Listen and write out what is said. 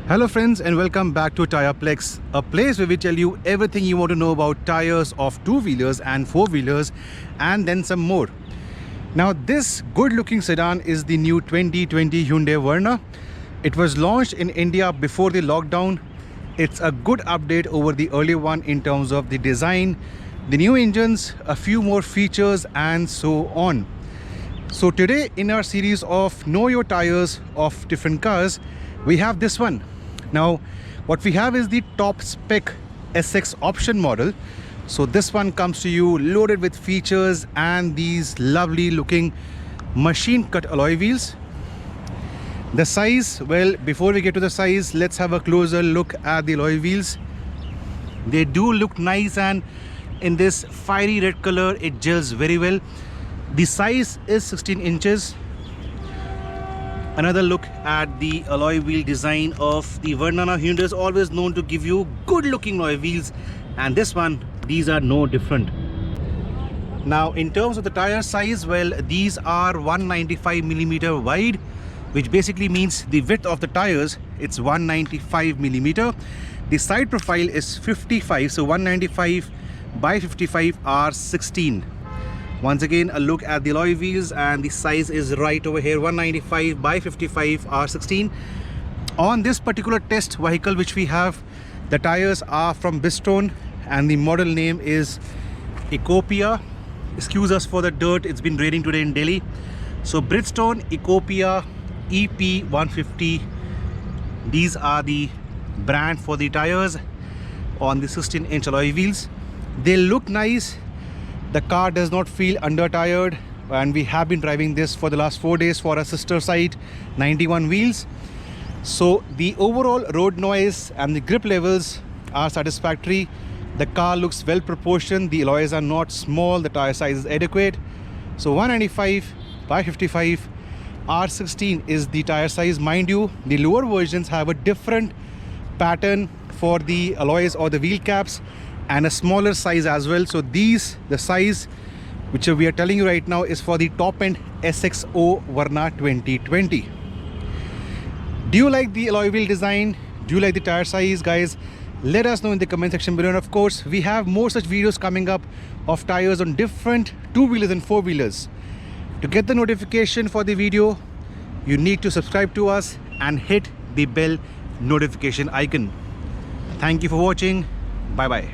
Hello friends and welcome back to Tireplex, a place where we tell you everything you want to know about tires of two-wheelers and four-wheelers and then some more. Now this good-looking sedan is the new 2020 Hyundai Verna. It was launched in India before the lockdown. It's a good update over the earlier one in terms of the design, the new engines, a few more features and so on. So today in our series of Know Your Tires of different cars, we have this one. Now what we have is the top spec SX option model. So this one comes to you loaded with features and these lovely looking machine cut alloy wheels. The size, well, before we get to the size, let's have a closer look at the alloy wheels. They do look nice, and in this fiery red color it gels very well. The size is 16 inches. Another look at the alloy wheel design of the Verna. Hyundai is always known to give you good looking alloy wheels, and this one, these are no different. Now in terms of the tire size, well, these are 195mm wide, which basically means the width of the tires, it's 195mm. The side profile is 55, so 195 by 55 are 16. Once again, a look at the alloy wheels, and the size is right over here, 195 by 55 R16. On this particular test vehicle which we have, the tires are from Bridgestone and the model name is Ecopia. Excuse us for the dirt, it's been raining today in Delhi. So Bridgestone Ecopia EP150, these are the brand for the tires on the 16-inch alloy wheels. They look nice. The car does not feel under tired, and we have been driving this for the last 4 days for our sister site 91 wheels. So the overall road noise and the grip levels are satisfactory. The car looks well proportioned, the alloys are not small, the tire size is adequate. So 195 by 55 R16 is the tire size. Mind you, the lower versions have a different pattern for the alloys or the wheel caps, and a smaller size as well. So these, the size which we are telling you right now, is for the top end SXO Verna 2020. Do you like the alloy wheel design? Do you like the tire size, guys? Let us know in the comment section below. And of course, we have more such videos coming up of tires on different two-wheelers and four-wheelers. To get the notification for the video, you need to subscribe to us and hit the bell notification icon. Thank you for watching. Bye bye.